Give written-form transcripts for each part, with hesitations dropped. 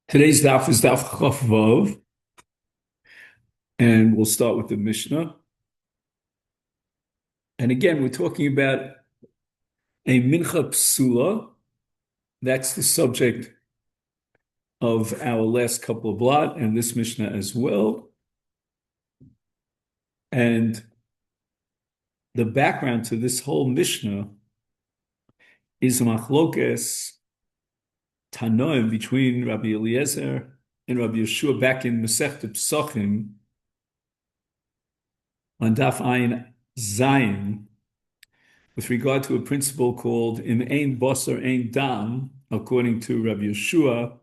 Today's daf is daf Chaf Vav, and we'll start with the Mishnah. And again, we're talking about a mincha psula. That's the subject of our last couple of blot and this Mishnah as well. And the background to this whole Mishnah is machlokes tanoim between Rabbi Eliezer and Rabbi Yeshua back in Maseches Pesachim on daf Ayin Zayin, with regard to a principle called im ein basar ein dam, according to Rabbi Yeshua,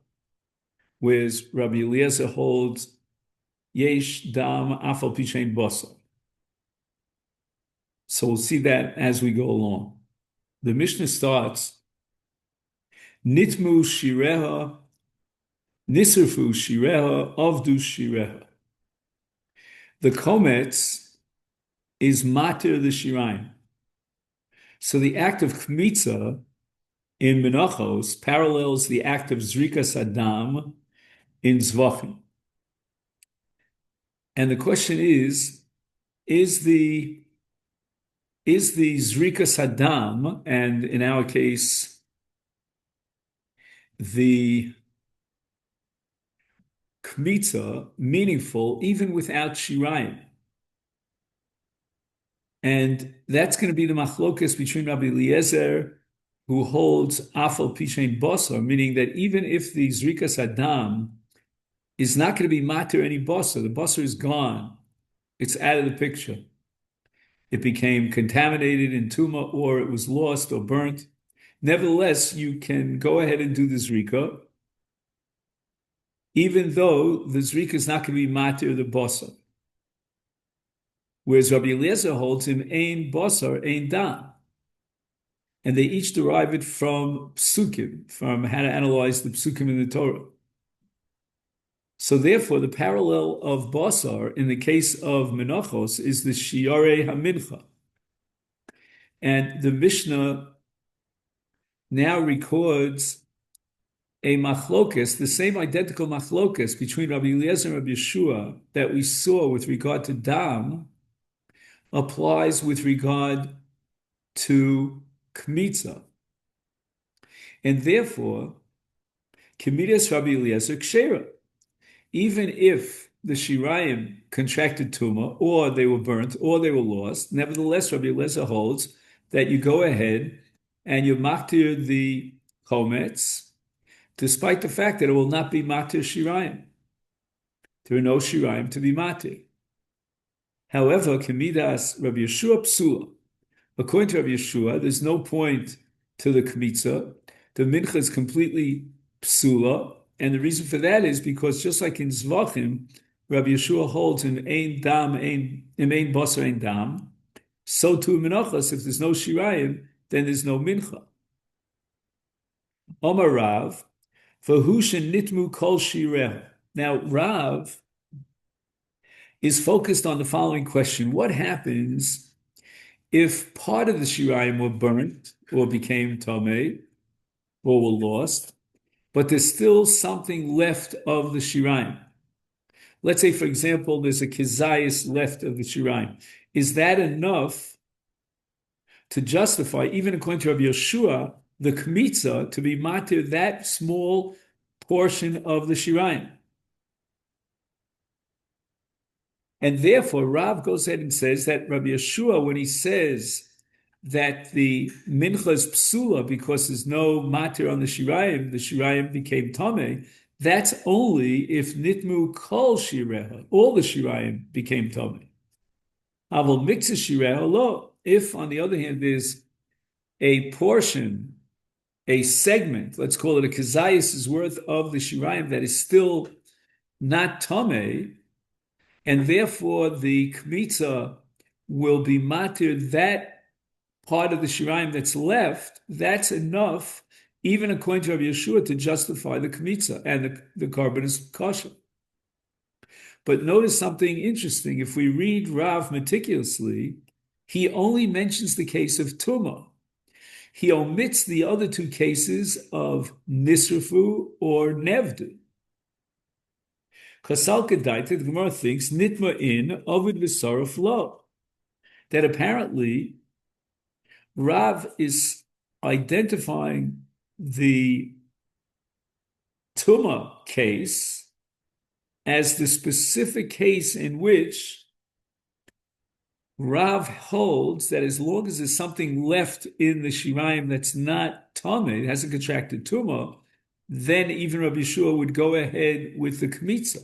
whereas Rabbi Eliezer holds yesh dam afal pi shein basar. So we'll see that as we go along. The Mishnah starts, nitmu shireha, nisrfu shireha, avdu shireha. The komets is matir the shirayim. So the act of kmitza in Menachos parallels the act of zrikas adam in zvachim. And the question is the zrikas adam, and in our case, the kmitza, meaningful even without shirayim? And that's going to be the machlokas between Rabbi Eliezer, who holds afal pishein basar, meaning that even if the zrikas adam is not going to be matir any basar, the basar is gone, it's out of the picture. It became contaminated in tuma, or it was lost or burnt. Nevertheless, you can go ahead and do the zrika, even though the zrika is not going to be matir the basar. Whereas Rabbi Eliezer holds him ein basar, ein dam. And they each derive it from psukim, from how to analyze the psukim in the Torah. So therefore, the parallel of basar in the case of Menachos is the shiarei hamincha. And the Mishnah now records a machlokas, the same identical machlokas between Rabbi Eliezer and Rabbi Yeshua that we saw with regard to dam, applies with regard to kmitza. And therefore, kmidas Rabbi Eliezer kshera. Even if the shirayim contracted tuma, or they were burnt, or they were lost, nevertheless, Rabbi Eliezer holds that you go ahead and you maktir the chometz, despite the fact that it will not be matir shirayim. There are no shirayim to be matir. However, kemidas Rabbi Yeshua psula. According to Rabbi Yeshua, there's no point to the kmitza. The mincha is completely psula, and the reason for that is because just like in zvachim, Rabbi Yeshua holds in ein dam, in ein basar ein dam. So too in menachos, if there's no shirayim, then there's no mincha. Omar Rav, v'hu shenitmu kol shireh. Now Rav is focused on the following question: what happens if part of the shirayim were burnt or became tamei or were lost, but there's still something left of the shirayim? Let's say, for example, there's a kezayis left of the shirayim. Is that enough to justify, even according to Rabbi Yeshua, the kmitza to be matir that small portion of the shirayim? And therefore, Rav goes ahead and says that Rabbi Yeshua, when he says that the mincha is psula because there's no matir on the shirayim became tameh, that's only if nitmu kol shireha, all the shirayim became tameh. Aval mixes shireha lo. If, on the other hand, there's a portion, a segment, let's call it a kezayis' worth of the shirayim that is still not tameh, and therefore the kmitza will be matir that part of the shirayim that's left, that's enough, even according to Rabbi Yeshua, to justify the kmitza, and the carbon is kosher. But notice something interesting. If we read Rav meticulously, he only mentions the case of Tumah. He omits the other two cases of Nisrafu or Nevdu. Chasal Kedaita, the Gemara thinks, Nitma in, Ovid V'Saraf Lo. That apparently Rav is identifying the Tuma case as the specific case in which Rav holds that as long as there's something left in the Shirayim that's not Tameh, it hasn't contracted Tuma, then even Rabbi Yeshua would go ahead with the Kmitza.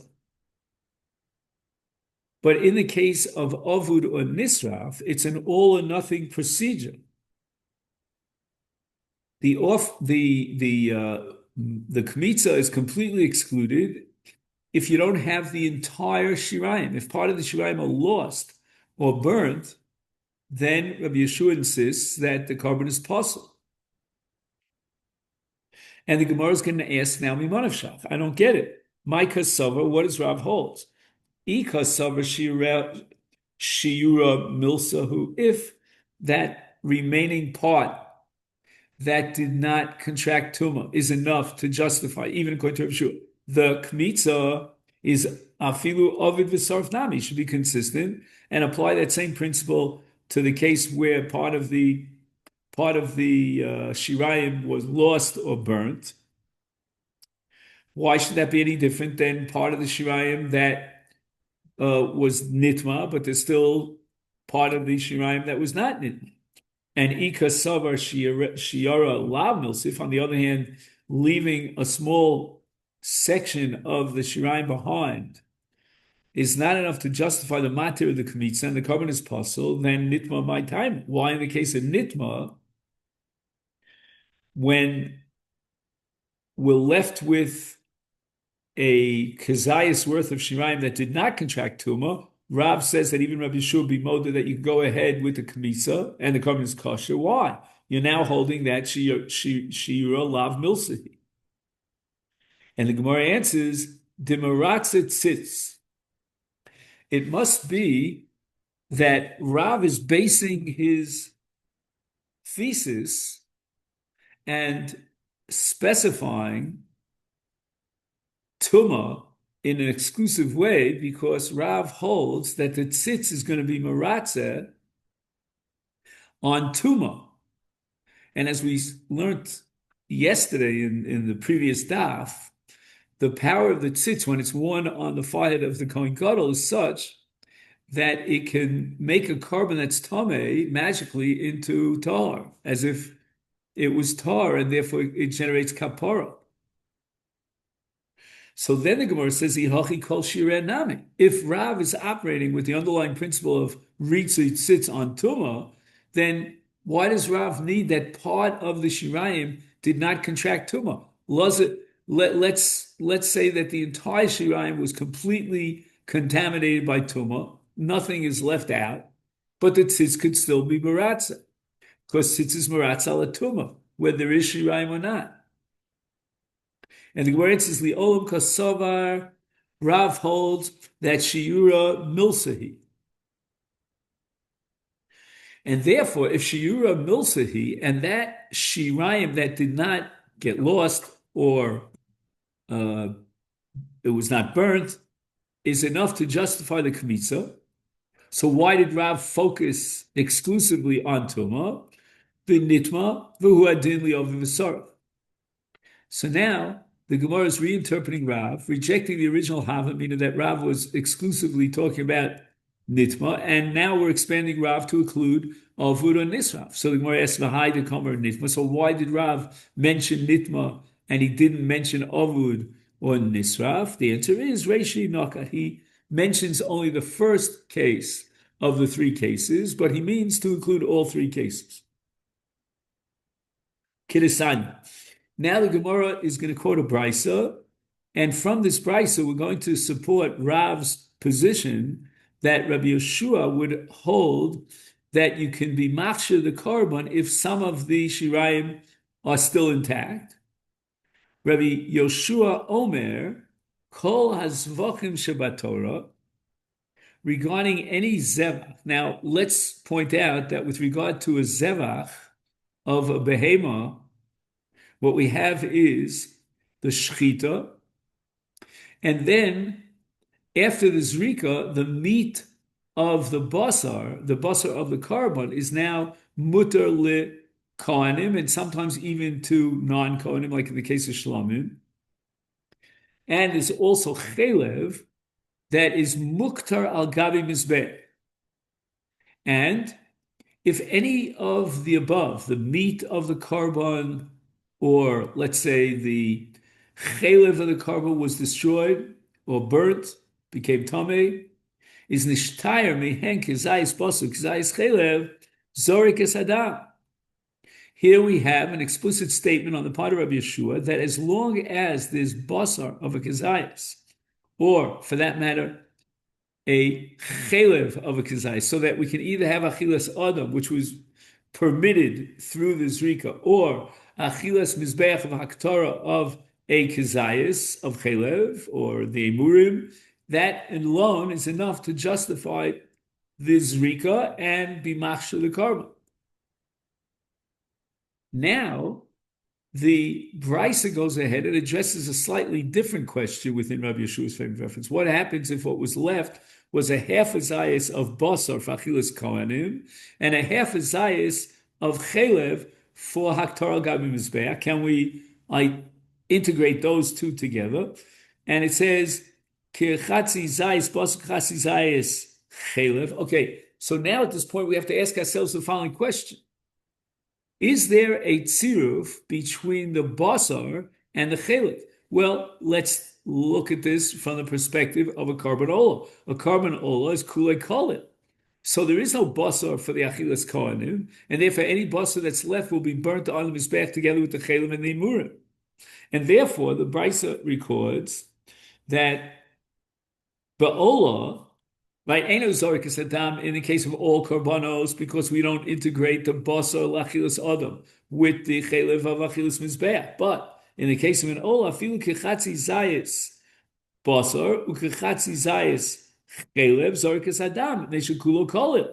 But in the case of Avud or Nisraf, it's an all or nothing procedure. The Kmitza is completely excluded if you don't have the entire Shirayim. If part of the Shirayim are lost or burnt, then Rabbi Yeshua insists that the carbon is possible. And the Gemara is going to ask now, Mimanavshach, I don't get it. My Kasava, what does Rav hold? Ikasava Shiura Milsahu, if that remaining part that did not contract Tuma is enough to justify, even according to Rav Yeshua, the Kmitza is Afilu Ovid V'Sarf Nami, should be consistent and apply that same principle to the case where part of the Shirayim was lost or burnt. Why should that be any different than part of the Shirayim that was Nitma, but there's still part of the Shirayim that was not Nitma? And Ika Savar Shiara Lav Milsif, on the other hand, leaving a small section of the Shirayim behind is not enough to justify the matter of the Kmitza, and the carbon is possible, then Nitma my time. Why in the case of Nitma, when we're left with a kazayas worth of shirayim that did not contract tuma, Rav says that even Rabbi Yeshua be moda that you can go ahead with the kamisa and the carbon is kosher. Why? You're now holding that shira lav milsahi. And the Gemara answers, Dimaratzet sits. It must be that Rav is basing his thesis and specifying Tuma in an exclusive way because Rav holds that the tzitz is going to be Maratzeh on Tuma. And as we learned yesterday in the previous daf, the power of the tzitz when it's worn on the forehead of the Kohen Gadol is such that it can make a carbon that's tameh magically into tar, as if it was tar, and therefore it generates kapara. So then the Gemara says, "Ihachi kol shireh nami." If Rav is operating with the underlying principle of ritzit sits on tuma, then why does Rav need that part of the shirayim did not contract tuma? Let's say that the entire shirayim was completely contaminated by tuma, nothing is left out, but the tzitz could still be maratza, because tzitz is maratza la tuma, whether there is shirayim or not. And the Gemara says, Li'olam kasavar, Rav holds that shiura milsahi. And therefore, if shiura milsahi, and that shirayim that did not get lost or it was not burnt, is enough to justify the kmitza. So why did Rav focus exclusively on tuma? The nitma, v'hu adin li'ovi v'sarav. So now, the Gemara is reinterpreting Rav, rejecting the original Hava, meaning that Rav was exclusively talking about Nitma, and now we're expanding Rav to include Avud or Nisraf. So the Gemara asks, V'hai de Kamer Nitma. So why did Rav mention Nitma and he didn't mention Avud or Nisraf? The answer is Reishi Naka. He mentions only the first case of the three cases, but he means to include all three cases. Kidesanya. Now the Gemara is going to quote a brisa, and from this brisa we're going to support Rav's position that Rabbi Yeshua would hold that you can be machshir the korban if some of the shirayim are still intact. Rabbi Yeshua Omer kol hazvachim shebatorah regarding any zevach. Now let's point out that with regard to a zevach of a behema, what we have is the shechita, and then After the zrika, the meat of the basar of the carbon, is now mutter li kohanim, and sometimes even to non-kohanim, like in the case of shlamim. And is also chelev that is muktar al gabi mizbeh. And if any of the above, the meat of the carbon, or let's say the chelev of the carbon was destroyed or burnt, became tameh, is nishtayr mehen kizayis basu kizayis chelev zorik es adam. Here we have an explicit statement on the part of Rabbi Yeshua that as long as there's basar of a kizayis, or for that matter, a chelev of a kizayis, so that we can either have achilas adam, which was permitted through the zrika, or achilas mizbeach of haktara of a kizayis of chelev or the emurim, that alone is enough to justify the zrika and be machshir the carbon. Now, the Brisa goes ahead and addresses a slightly different question within Rabbi Yeshua's favorite reference. What happens if what was left was a half a zayis of basar for achilas kohanim and a half a zayis of chelev for haktar al gabi mizbeach? Can we integrate those two together? And it says chatzi zayis basar chatzi zayis chelev. Okay, so now at this point we have to ask ourselves the following question. Is there a tziruf between the basar and the chelev? Well, let's look at this from the perspective of a carbon ola. A carbon ola is kulei kolim. So there is no basar for the achilas kohanim, and therefore any basar that's left will be burnt on the mizbeach together with the chelev and the imurim. And therefore the Brisa records that ba'ola, right? Eno zorik es adam in the case of all korbanos, because we don't integrate the basar lachilas adam with the chelev of achilas mizbeach. But in the case of an ola, filu kechatzi zayis basar ukechatzi zayis chelev zorik es adam neshekulo kolim.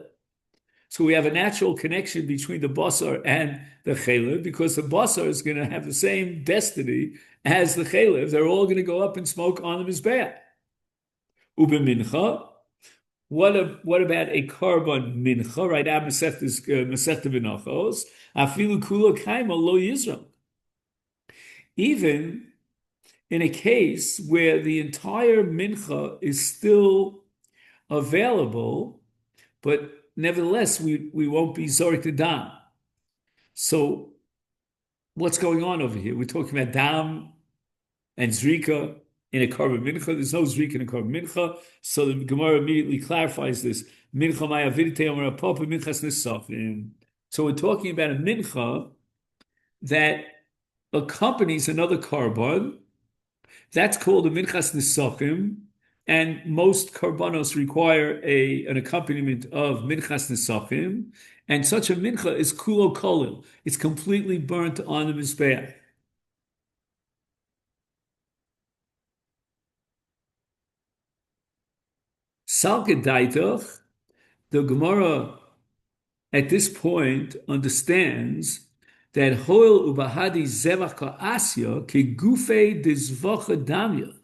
So we have a natural connection between the basar and the chelev, because the basar is going to have the same destiny as the chelev. They're all going to go up and smoke on the mizbeach. Ube mincha. What about a carbon mincha? Right now, Maseches Menachos. Afilu kulo kaima lo yizram. Even in a case where the entire mincha is still available, but nevertheless we won't be zorik the dam. So what's going on over here? We're talking about dam and zrika in a carbon mincha. There's no zrika in a carbon mincha. So the Gemara immediately clarifies this. Mincha ma'avidite amar papa minchas nisachim. So we're talking about a mincha that accompanies another carbon. That's called a minchas nisachim. And most karbanos require an accompaniment of minchas nisachim. And such a mincha is kulo kolil. It's completely burnt on the mizbeach. Salkedaitach, the Gemara at this point understands that hoil ubahadi zevach ka'asya ke gufe dizvacha damya.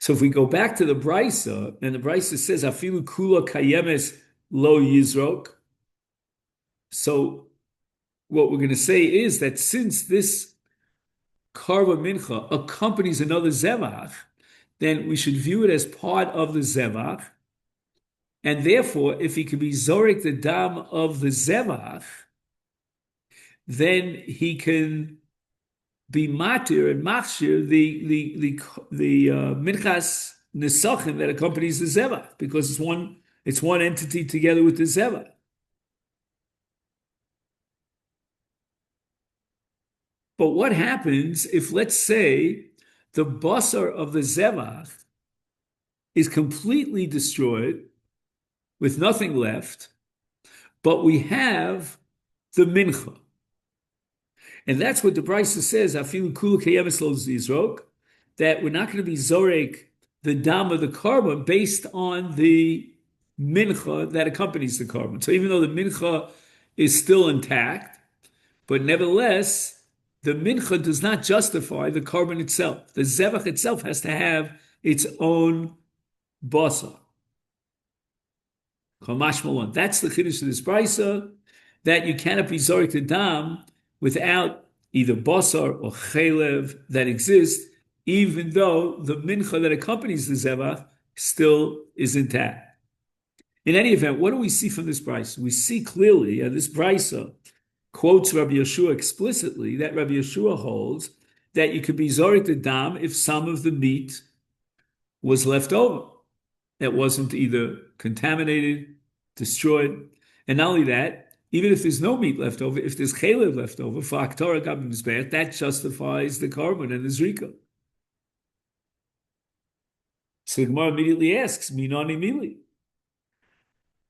So if we go back to the Brisa, and the Brisa says afilu kula kayemes lo yizrok. So what we're going to say is that since this karba mincha accompanies another zevach, then we should view it as part of the zevach, and therefore, if he could be zorik the dam of the zevach, then he can be matir and machshir the minchas nesachim that accompanies the zevach, because it's one entity together with the zevach. But what happens if, let's say, the basar of the zevach is completely destroyed with nothing left, but we have the mincha? And that's what the Brisa says, afilu kulu kayemes lo zizrok, that we're not going to be zorek the dam of the carbon based on the mincha that accompanies the carbon. So even though the mincha is still intact, but nevertheless, the mincha does not justify the korban itself. The zevach itself has to have its own basar. That's the chiddush of this brisa, that you cannot be zorik the dam without either basar or chelev that exist, even though the mincha that accompanies the zevach still is intact. In any event, what do we see from this brisa? We see clearly, and this brisa quotes Rabbi Yeshua explicitly, that Rabbi Yeshua holds that you could be zorik the dam if some of the meat was left over, that wasn't either contaminated, destroyed. And not only that, even if there's no meat left over, if there's chelev left over, for aktorah gabim mizbeach, that justifies the korban and the zrika. So the Gemara immediately asks, minani mili.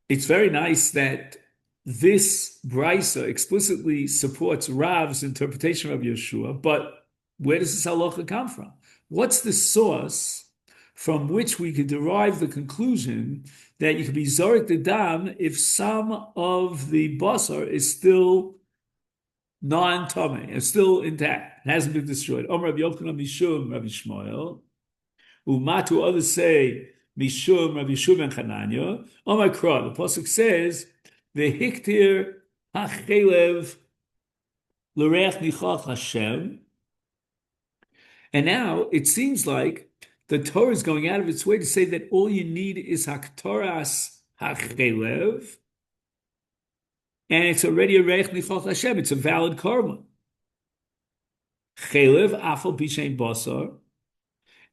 It's very nice that this brisa explicitly supports Rav's interpretation of Yeshua, but where does this halacha come from? What's the source from which we could derive the conclusion that you could be zorik the dam if some of the basar is still non-tameh, is still intact, it hasn't been destroyed? Om Rabbi Yochanan Mishum Rabbi Shmuel, Umatu, others say Mishum Rabbi Yeshua ben Chananya. Omar Kra, the pasuk says, Vehiktir hachelev l'reach nichach Hashem. And now it seems like the Torah is going out of its way to say that all you need is haktoras hachelev, and it's already a reich nichach Hashem. It's a valid korban. Chelev afal pishein basar.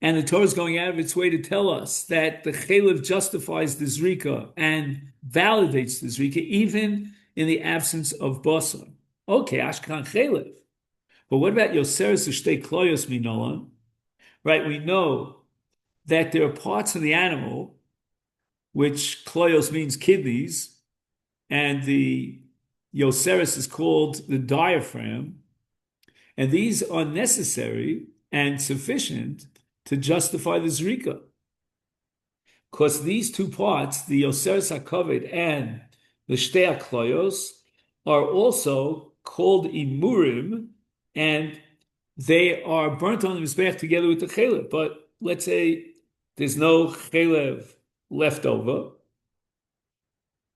And the Torah is going out of its way to tell us that the chelev justifies the zrika and validates the zrika even in the absence of basar. Okay, ashkan chelev. But what about yoseres ushtei kloyos minolan? Right, we know that there are parts of the animal, which kloyos means kidneys, and the yoseres is called the diaphragm, and these are necessary and sufficient to justify the zrika. Because these two parts, the yoseres hakaved and the shtei kloyos, are also called imurim, and they are burnt on the mizbeach together with the chelev. But let's say there's no chelev left over.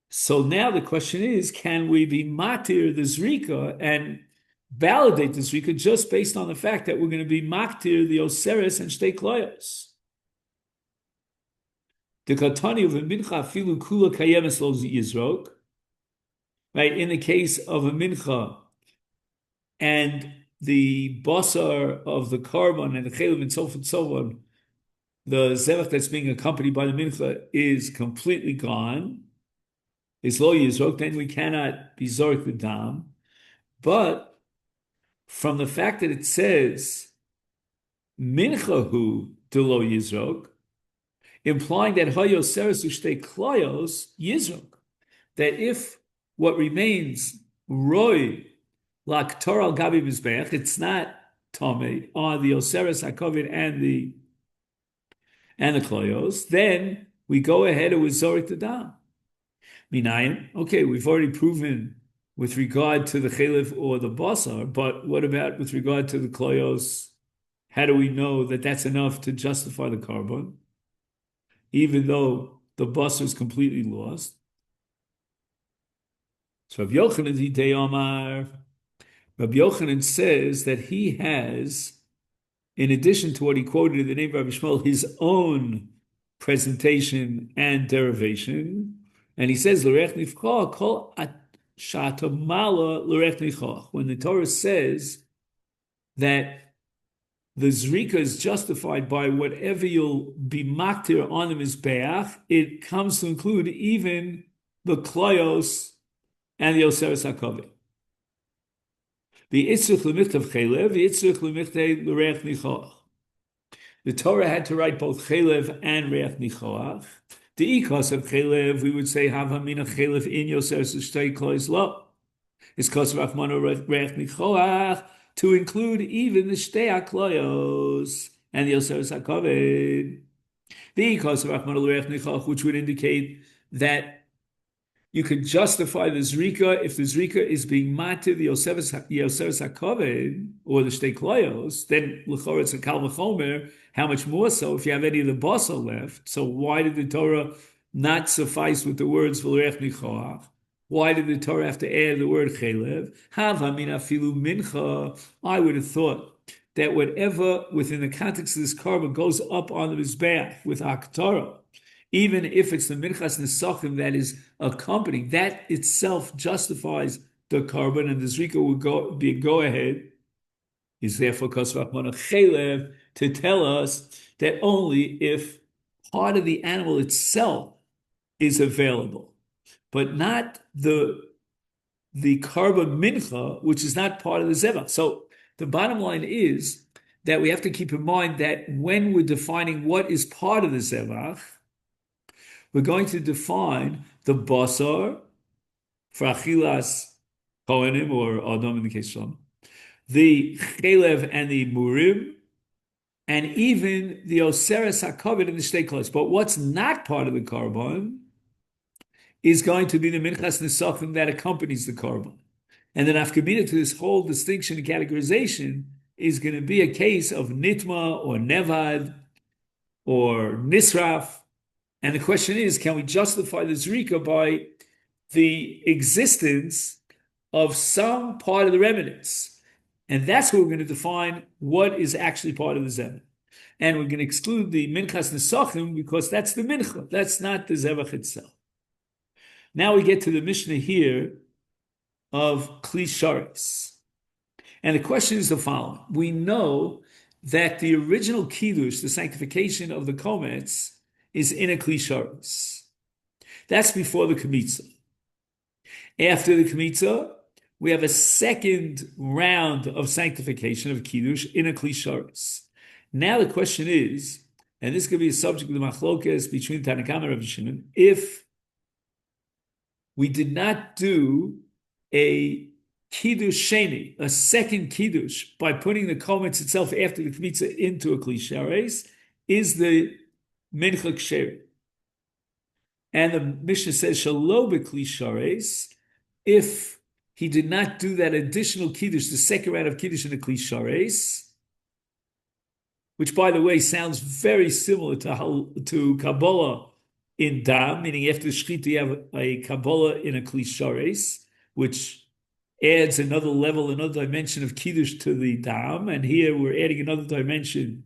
So now the question is, can we be matir the zrika and validate the zrika just based on the fact that we're going to be maktir the oseres and shtei kloyos? The katani of a mincha filu kula kayemes lo yizrok. Right, in the case of a mincha and the basar of the korban and the chelev and so forth and so on, the zevach that's being accompanied by the mincha is completely gone, is lo yizrok, then we cannot be zorik the dam. But from the fact that it says minchahu de lo yizrok, implying that hayoseres ushtei kloyos yizrok, that if what remains roy laktor al gabi mizbeach, it's not tomei on the oseres hakovid and the kloyos, then we go ahead and we zorik the dam. Minayin, okay, we've already proven with regard to the chelev or the basar, but what about with regard to the kloyos? How do we know that that's enough to justify the korban, even though the basar is completely lost? So Rabbi Yochanan says that he has, in addition to what he quoted in the name of Rabbi Shmuel, his own presentation and derivation, and he says l'rech nifchah kol shatamala l'rech nifchah. When the Torah says that the zrika is justified by whatever you'll be maktir on the mizbeach, it comes to include even the kloyos and the oseres hakovid. The itzrich l'michtav chelev, the itzrich l'michtav l'reach nichoach. The Torah had to write both chelev and reach nichoach. The ikos of chelev, we would say hava mina chelev in yoseres shtei kloyos lo. It's kos rachmano reach nichoach to include even the shtei kloyos and the oseres hakovid. The ikos of rachmano reach nichoach, which would indicate that you could justify the zrika if the zrika is being matir the Yoseves HaKavod or the Shtei Klayos, then l'chor it's a kal v'chomer. How much more so if you have any of the basal left? So why did the Torah not suffice with the words v'lerech nichoach? Why did the Torah have to add the word chelev? Hava min afilu mincha. I would have thought that whatever within the context of this korban goes up on the mizbeach with haktorah, even if it's the minchas nesachim that is accompanying, that itself justifies the korban, and the zrika would be a go ahead. Is therefore kosvach chelev to tell us that only if part of the animal itself is available, but not the korban mincha, which is not part of the zevach. So the bottom line is that we have to keep in mind that when we're defining what is part of the zevach, we're going to define the basar for achilas kohenim or adam in the case of the chelev and the murim, and even the oseres hakavod and the shtei klos. But what's not part of the korban is going to be the minchas nesachim that accompanies the korban. And then nafkamina to this whole distinction and categorization is going to be a case of nitma or nevad or nisraf. And the question is, can we justify the zrika by the existence of some part of the remnants? And that's where we're going to define what is actually part of the zevach. And we're going to exclude the minchas nesachim because that's the mincha. That's not the zevach itself. Now we get to the Mishnah here of Kli Sharis. And the question is the following. We know that the original Kiddush, the sanctification of the Komets, is in a Kli Sharis. That's before the Kmitza. After the Kmitza, we have a second round of sanctification of Kiddush in a Kli Sharis. Now the question is, and this could be a subject of the machlokes between Tanna Kamma and Rabbi Shimon, if we did not do a Kiddush Sheni, a second Kiddush, by putting the Komets itself after the Kmitza into a Kli Sharis, is the Mincha Ksher. And the Mishnah says, Shalo B'Kli Sharis, if he did not do that additional Kiddush, the second round of Kiddush in the Kli Sharis, which, by the way, sounds very similar to Kabbalah in Dam, meaning after the Shechita you have a Kabbalah in a Kli Sharis, which adds another level, another dimension of Kiddush to the Dam, and here we're adding another dimension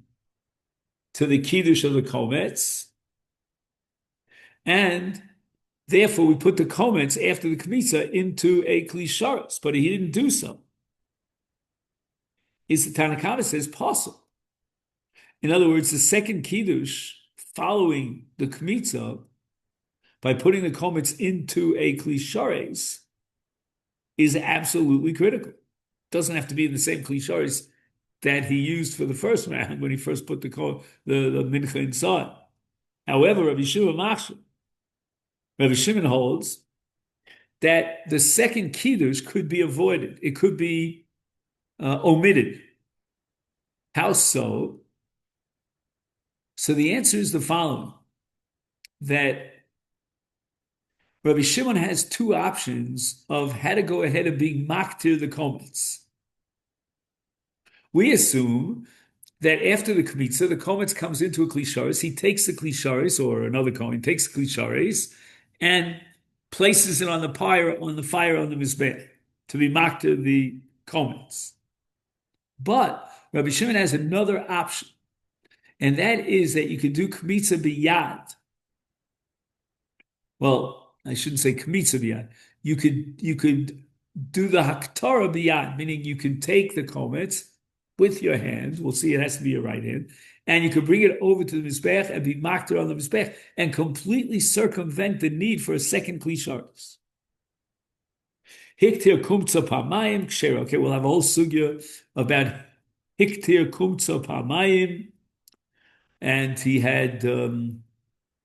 to the Kiddush of the Komets, and therefore we put the Komets after the Kmitza into a Kli Sharis, but he didn't do so. Is the Tanna Kamma says possible. In other words, the second Kiddush following the Kmitza, by putting the Komets into a Kli Sharis, is absolutely critical. It doesn't have to be in the same Kli Sharis that he used for the first round when he first put the mincha inside. However, Rabbi Shimon holds that the second Kiddush could be avoided. It could be omitted. How so? So the answer is the following, that Rabbi Shimon has two options of how to go ahead and being maktir the komets. We assume that after the kmitza, the komets comes into a Kli Sharis, he takes the Kli Sharis, or another kohen takes the Kli Sharis, and places it on the fire on the mizbech to be maktir the komets. But Rabbi Shimon has another option, and that is that you could do kmitza biyad. Well, I shouldn't say kmitza biyad. You could do the haktara biyad, meaning you can take the komets with your hand. We'll see, it has to be your right hand, and you could bring it over to the mizbech and be makter on the mizbech and completely circumvent the need for a second Kli Sharis. Hiktir kumtza pamayim ksher. Okay, we'll have a whole sugya about hiktir kumtza pamayim, and he had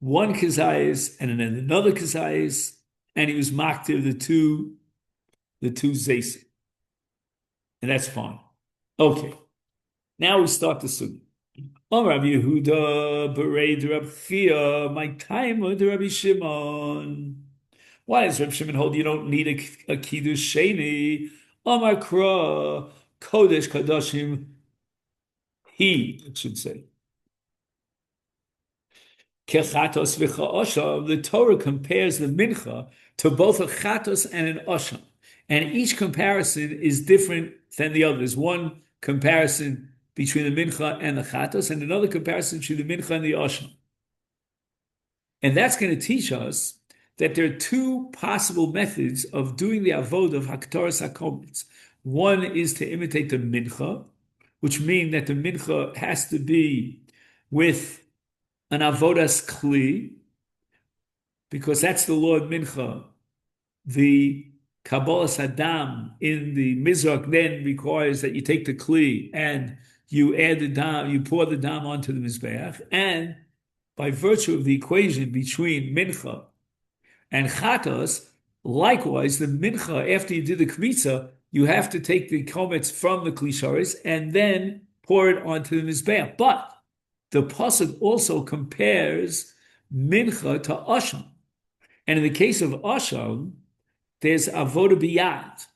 one kazayis and then another kazayis, and he was maktir the two zaysim, and that's fine. Okay, now we start the sugya. Oh, Rabbi Yehuda, Berei de Rabbi Chia, my time with Rabbi Shimon. Why does Reb Shimon hold you don't need a kiddush sheni? Amar kra kodesh kadashim he, it should say. Kechatos v'cha'osham, the Torah compares the mincha to both a chatos and an osham. And each comparison is different than the other. There's one comparison between the mincha and the chatos, and another comparison between the mincha and the osham. And that's going to teach us that there are two possible methods of doing the avodah of haktaras hakomitz. One is to imitate the mincha, which means that the mincha has to be with an avodas kli, because that's the Lord mincha. The kabbalas hadam in the mizrach then requires that you take the kli and you add the dam, you pour the dam onto the mizbeach, and by virtue of the equation between mincha and chatos, likewise the mincha, after you did the kmitza, you have to take the komets from the klisharis and then pour it onto the mizbeach. But the pasuk also compares mincha to asham, and in the case of asham, there's avodah biyad,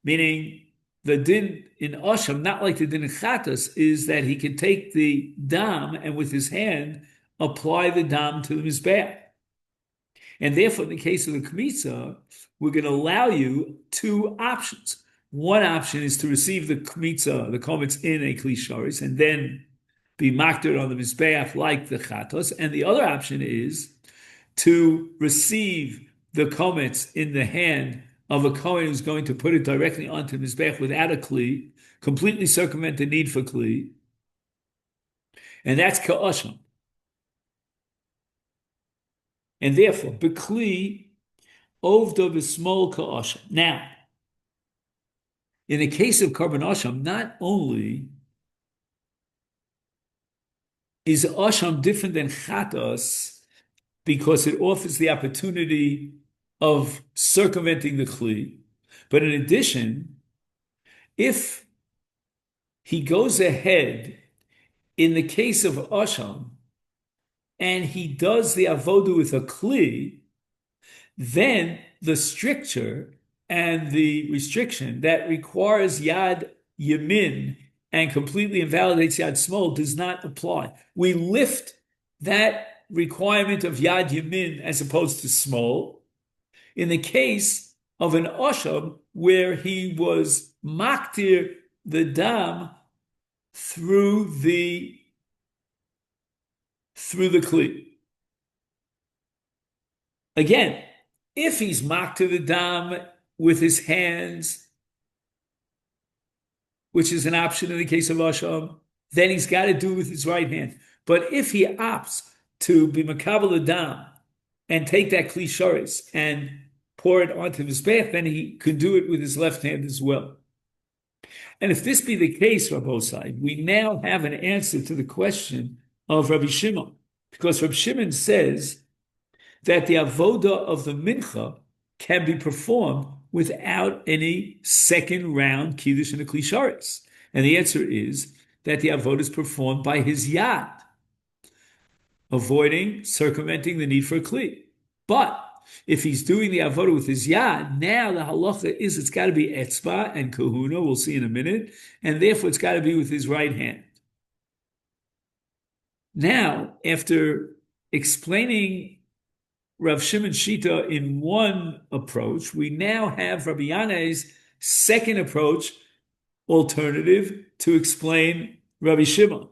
meaning the din in asham, not like the din in chatas, is that he can take the dam and with his hand apply the dam to the mizbeach. And therefore, in the case of the kmitza, we're going to allow you two options. One option is to receive the kmitza, the komets in a kli sharis, and then be makdir on the mizbeach like the chatos. And the other option is to receive the komets in the hand of a kohen who's going to put it directly onto the mizbeach without a kli, completely circumvent the need for kli, and that's ka'asham. And therefore, bekli ovda b'smol ka'asham. Now, in the case of karban asham, not only is asham different than chatas because it offers the opportunity of circumventing the kli, but in addition, if he goes ahead in the case of asham and he does the avodah with a kli, then the stricture and the restriction that requires yad yamin and completely invalidates yad smol does not apply. We lift that requirement of yad yamin as opposed to smol in the case of an asham where he was maktir the dam through the kli. Again, if he's maktir the dam with his hands, which is an option in the case of asham, then he's got to do it with his right hand. But if he opts to be makabel the dam and take that kli sharis and pour it onto his bath, then he could do it with his left hand as well. And if this be the case, Rabbosai, we now have an answer to the question of Rabbi Shimon, because Rabbi Shimon says that the avodah of the mincha can be performed without any second round kiddush and a kli sharis. And the answer is that the avodah is performed by his yad, avoiding, circumventing the need for a kli. But if he's doing the avodah with his yad, now the halacha is it's got to be etzba and kahuna, we'll see in a minute, and therefore it's got to be with his right hand. Now, after explaining Rav Shimon Shita in one approach, we now have Rabbi Yanai's second approach, alternative, to explain Rabbi Shimon.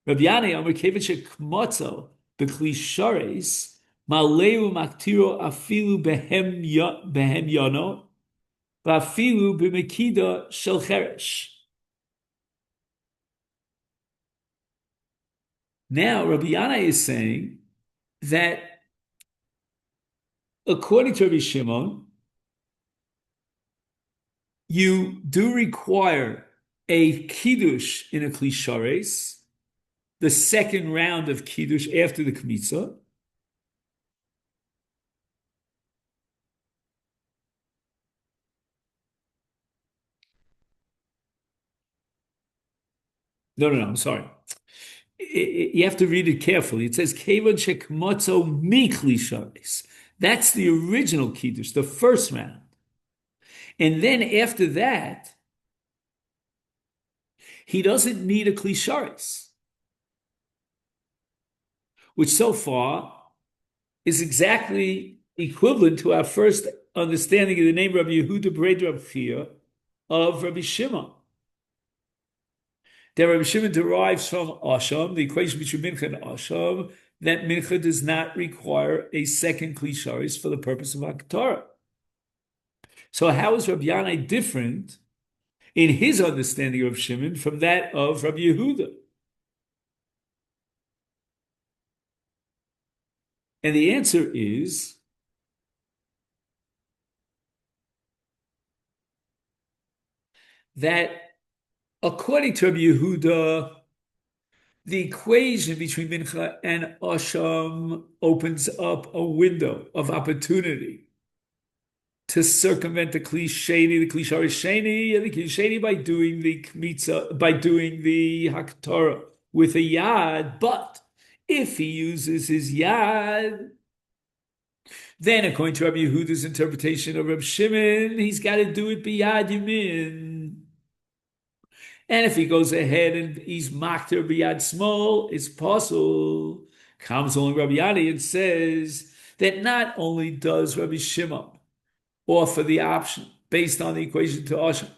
Rabbi Yanai, Amar Kevich Kmotzo, B'Kli Shares, Maleu Maktiro Afilu Behem Yono, V'Afilu B'Mekida Shel Cheresh. Now, Rabbi Yanai is saying that according to Rabbi Shimon, you do require a kiddush in a kli shares, the second round of kiddush after the kmitza. No, I'm sorry. You have to read it carefully. It says, Kevan shekmotzo mi kli shares. That's the original Kiddush, the first round. And then after that, he doesn't need a Klisharis, which so far is exactly equivalent to our first understanding of the name Rabbi Yehuda Bred Rabbi Chia of Rabbi Shimon. That Rabbi Shimon derives from Asham, the equation between Mincha and Asham, that Mincha does not require a second Klisharis for the purpose of Haktorah. So how is Rabbi Yanai different in his understanding of Shimon from that of Rabbi Yehuda? And the answer is that according to Rabbi Yehuda, the equation between Mincha and Asham opens up a window of opportunity to circumvent the Klisheni, the Klishari Sheni, and the Klisheni by doing the Kmitza, by doing the Haktorah with a Yad. But if he uses his Yad, then according to Rabbi Yehuda's interpretation of Rabbi Shimon, he's got to do it biyad yamin. And if he goes ahead and he's makter biyad small, it's possible. Comes along Rabbi Yadi and says that not only does Rabbi Shimon offer the option based on the equation to Asham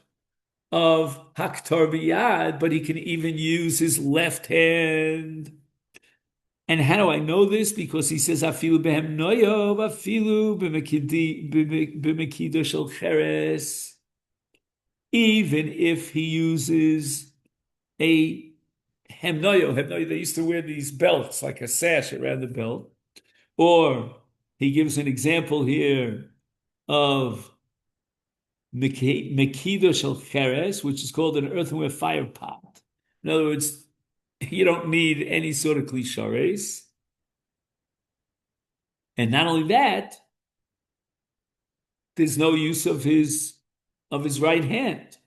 of haktar biyad, but he can even use his left hand. And how do I know this? Because he says afilu behem noyov, afilu b'mekida shel cheres. Even if he uses a hemnoyo, they used to wear these belts like a sash around the belt. Or he gives an example here of mekida shel cheres, which is called an earthenware fire pot. In other words, you don't need any sort of klishares. And not only that, there's no use of his right hand.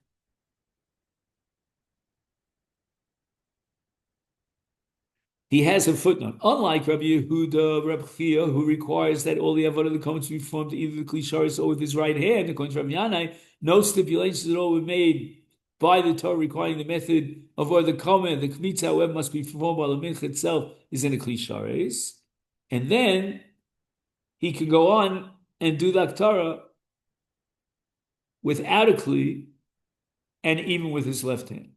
He has a footnote. Unlike Rabbi Yehuda, Rabbi Chia, who requires that all the avodah of the comments be performed either the klisharis or with his right hand, according to Rabbi Yanai, no stipulations at all were made by the Torah requiring the method of where the comment, the kmitza, however, must be performed while the mincha itself is in a klisharis. And then he can go on and do the Aktara without a kli and even with his left hand.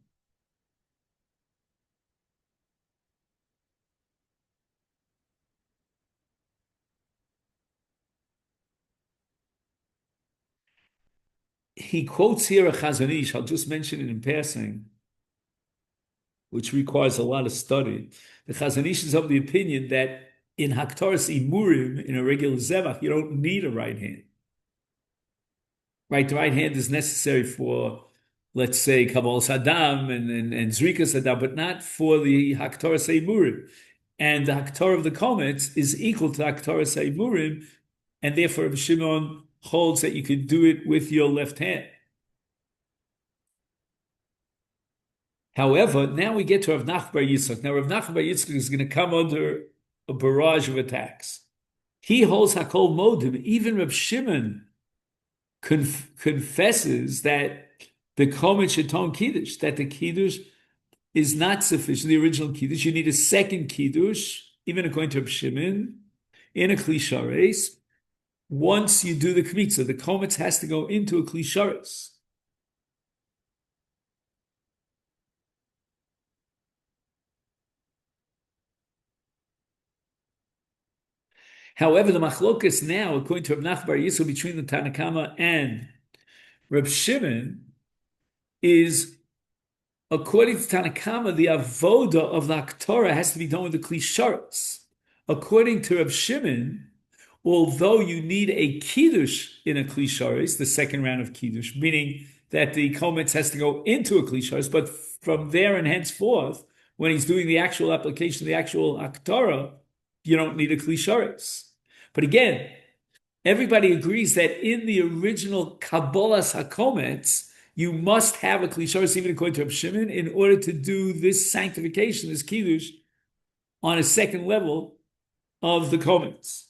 He quotes here a Chazon Ish, I'll just mention it in passing, which requires a lot of study. The Chazon Ish is of the opinion that in Haktaras Imurim, in a regular Zevach, you don't need a right hand. Right, the right hand is necessary for, let's say, Kabbalah Saddam and Zrika Saddam, but not for the Haktaras Imurim. And the Haktar of the Komets is equal to Haktaras Imurim, and therefore Rabbi Shimon holds that you could do it with your left hand. However, now we get to Rav Nachman bar Yitzchak. Now, Rav Nachman bar Yitzchak is going to come under a barrage of attacks. He holds Hakol Modim. Even Rav Shimon confesses that the Komet Sheton Kiddush, that the Kiddush is not sufficient, the original Kiddush. You need a second Kiddush, even according to Rav Shimon, in a Klishares. Once you do the Kmitza, the Kometz has to go into a Klishares. However, the machlokas now, according to Rav Nachman bar Yitzchak, between the Tanakama and Rav Shimon, is according to Tanakama, the avoda of the Haktorah has to be done with the Klishares. According to Rav Shimon, although you need a Kiddush in a Klishares, the second round of Kiddush, meaning that the Kometz has to go into a Klishares, but from there and henceforth, when he's doing the actual application of the actual Haktorah, you don't need a Klishares. But again, everybody agrees that in the original Kabbalas HaKometz, you must have a Klishares, even according to Rav Shimon, in order to do this sanctification, this Kiddush, on a second level of the Kometz.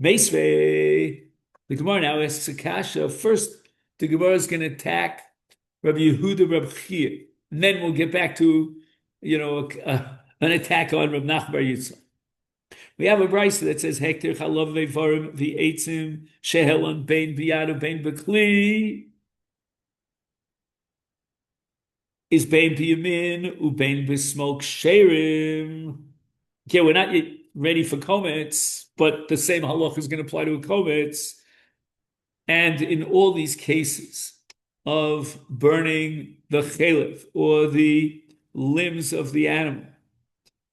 Meisvei. The Gemara now asks a kasha. First, the Gemara is going to attack Rabbi Yehuda, Rabbi Chia, and then we'll get back to, an attack on Rabbi Nachman Bar Yitzchak. We have a brisa that says Hekter Chalav Vevarim V'Eitzim Shehelon Bein Biyadu Bein Bekli is Bein Biyamin Ubein B'Smok Sherim. Okay, we're not yet ready for komets, but the same halach is going to apply to a komets. And in all these cases of burning the chelev or the limbs of the animal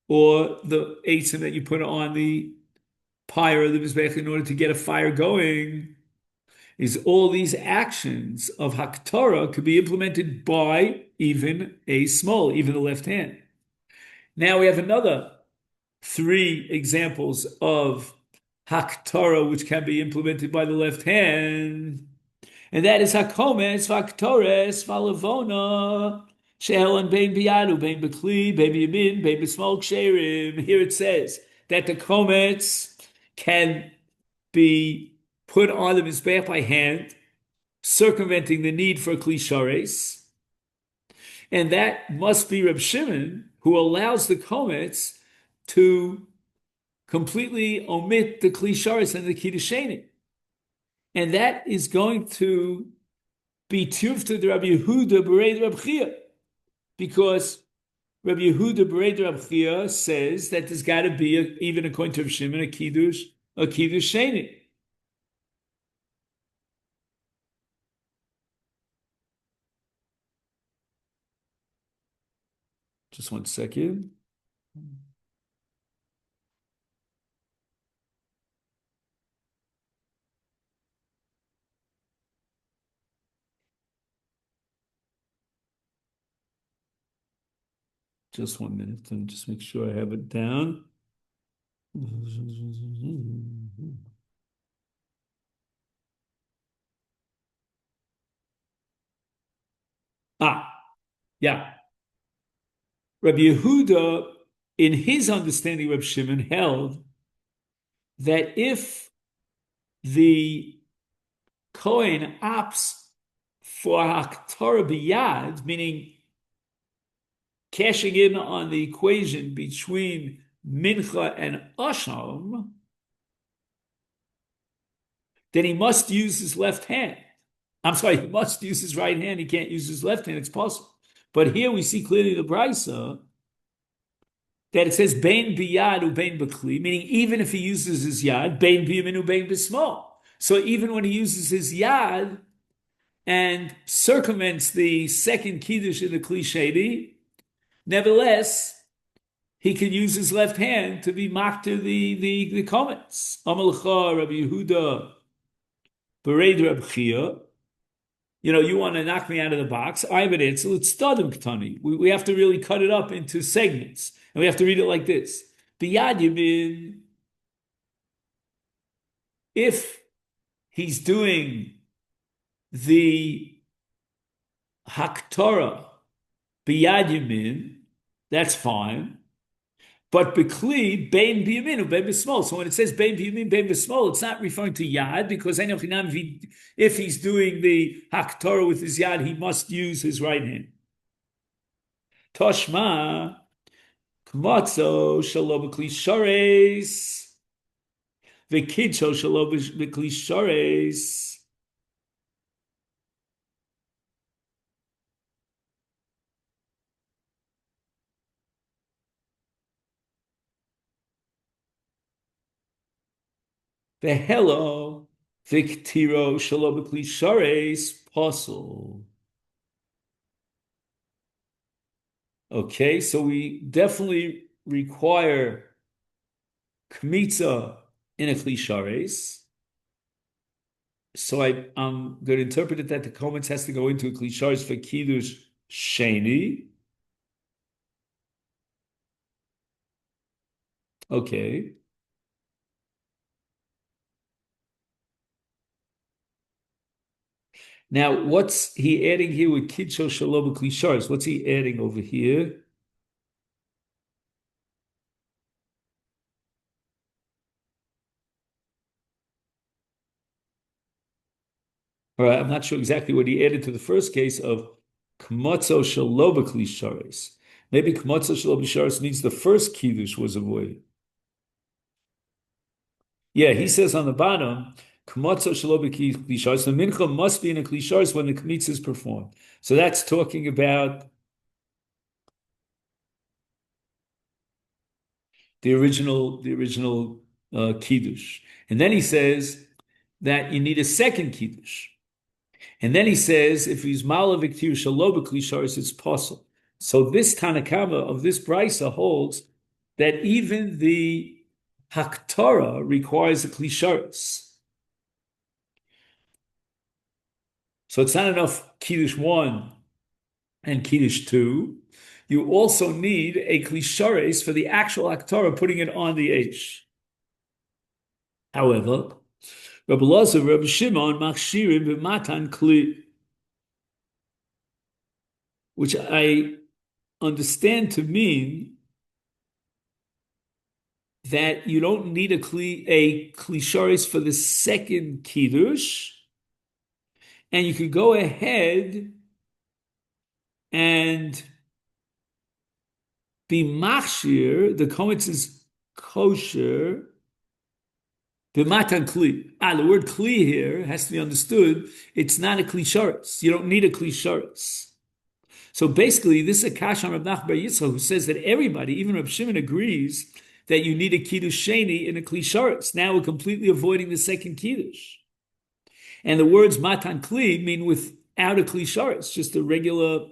or the eitzim that you put on the pyre of the mizbech in order to get a fire going, is all these actions of haktorah could be implemented by even a small, even the left hand. Now we have another 3 examples of haktorah which can be implemented by the left hand, and that is hakomes, vaktores, valavona, shehelan bein biyadu, bein bekli, bein biyamin, bein besmol ksherim. Here it says that the komets can be put on the mizbeach by hand, circumventing the need for kli shares, and that must be Reb Shimon, who allows the komets to completely omit the kli shares and the kiddusheni. And that is going to be tufta to Rabbi Yehuda B'rei Rabbi Chia, because Rabbi Yehuda B'rei Rabbi Chia says that there's got to be, even according to Rabbi Shimon, a kiddush sheni. Just 1 second. Just 1 minute. Let me just make sure I have it down. Yeah. Rabbi Yehuda, in his understanding, Rabbi Shimon held that if the Kohen opts for haktorah biyad, meaning cashing in on the equation between mincha and asham, then he must use his left hand. I'm sorry, he must use his right hand. He can't use his left hand. It's possible. But here we see clearly the brisa that it says bein biyad u bein bekli, meaning even if he uses his yad, bein biyamin u bein bismol. So even when he uses his yad and circumvents the second kiddush in the kli sheni, nevertheless, he can use his left hand to be makter the comments. Amalcha Rabbi Yehuda B'rei Rabbi Chia. You want to knock me out of the box. I have an answer. Let's start them ktani. We have to really cut it up into segments, and we have to read it like this: Biyad Yamin, if he's doing the haktorah biyad yamin, that's fine. But bekli bein biyamin or bein b'smol. So when it says bein biyamin, bein b'smol, it's not referring to yad, because if he's doing the haktorah with his yad, he must use his right hand. Toshma kmatzo shalo b'kli shores v'kidcho shalo b'kli shores. The hello Viktiro Shalobikli Shares Puzzle. Okay, so we definitely require Kmitza in a Klishares. So I'm going to interpret it that the comments has to go into a Klishares for Kiddush Sheni. Okay. Now, what's he adding here with Kidsho Shalom Klishares? What's he adding over here? Or I'm not sure exactly what he added to the first case of kmotzo shelo b'kli sharis. Maybe kmotzo shelo b'sharis means the first kiddush was avoided. Yeah, he says on the bottom, kmotzo shelo b'kli sharis. The mincha must be in a kli sharis when the kmitza is performed. So that's talking about the original kiddush. And then he says that you need a second kiddush. And then he says if he's malavik tir shaloba klisharis, it's possible. So this Tanakama of this brisa holds that even the haktorah requires a klisharis. So it's not enough kiddush 1 and kiddush 2. You also need a klisharis for the actual haktorah, putting it on the H. However, Rabbi Lazar, Rabbi Shimon, Machshirim, B'matan Kli, which I understand to mean that you don't need a klisharis for the second kiddush, and you could go ahead and be machshir. The kometz is kosher. B'matan kli. The word kli here has to be understood. It's not a klisharis. You don't need a klisharis. So basically, this is a kash on Rav Nachman bar Yitzchak, who says that everybody, even Rav Shimon, agrees that you need a kiddush sheni in a klisharis. Now we're completely avoiding the second kiddush. And the words matan kli mean without a klisharis, just a regular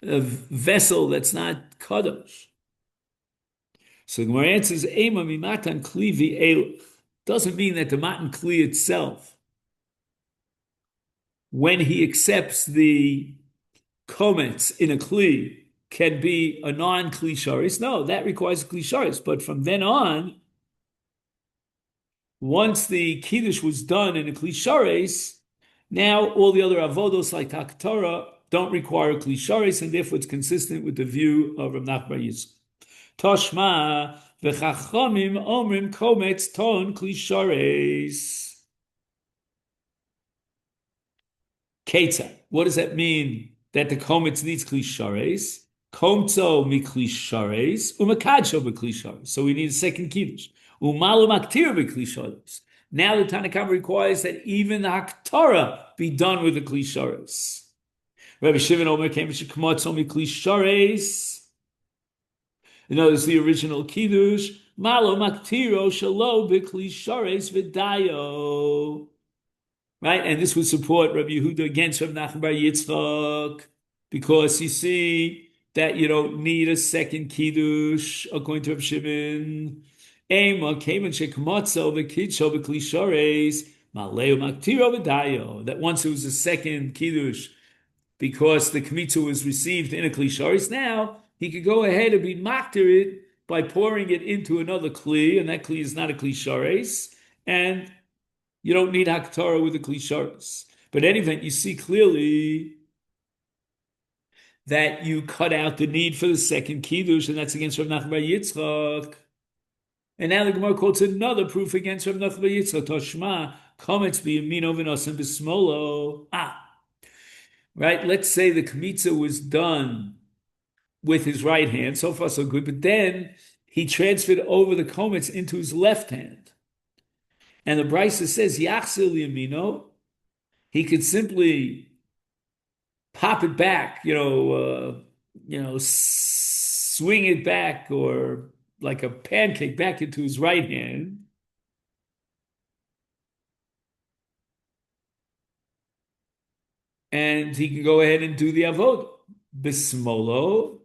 vessel that's not kadosh. So the Gemara answers, Ema mi matan kli v'elach. Doesn't mean that the matan kli itself, when he accepts the komets in a kli, can be a non-kli sharis. No, that requires a kli sharis. But from then on, once the kiddush was done in a kli sharis, now all the other avodos like Torah don't require a kli sharis, and therefore it's consistent with the view of Rav Nachman bar Yitzchak. Toshma v'chachamim omrim komets ton kli sharis. Ketzah. What does that mean? That the kometz needs klishares, komtzo miklishares, umakadsho miklishares. So we need a second kiddush. Umalu maktir miklishares. Now the Tanakhama requires that even the haktorah be done with the klishares. Rabbi Shimon Omer came to komtzo miklishares. In other words, the original kiddush. Malo maktiro shalo biklishares v'dayo. Right, and this would support Rabbi Yehuda against Rabbi Nachman bar Yitzchak, because you see that you don't need a second kiddush according to Rabbi Shimon. Ema kemen shekmatzo v'kidsho v'klishares maleu maktiro v'dayo. That once it was a second kiddush, because the kmitza was received in a klishares, now he could go ahead and be maktir it by pouring it into another kli, and that kli is not a klishares, and you don't need haktorah with the klisharis. But in any event, you see clearly that you cut out the need for the second kiddush, and that's against Rav Nachman bar Yitzchak. And now the Gemara quotes another proof against Rav Nachman bar Yitzchak. Toshma komets b'yamino v'nosim b'smolo. Right? Let's say the kmitza was done with his right hand. So far, so good. But then he transferred over the komets into his left hand. And the Brisa says, Yachsil Yamino, he could simply pop it back, swing it back, or like a pancake back into his right hand. And he can go ahead and do the avod. Bismolo,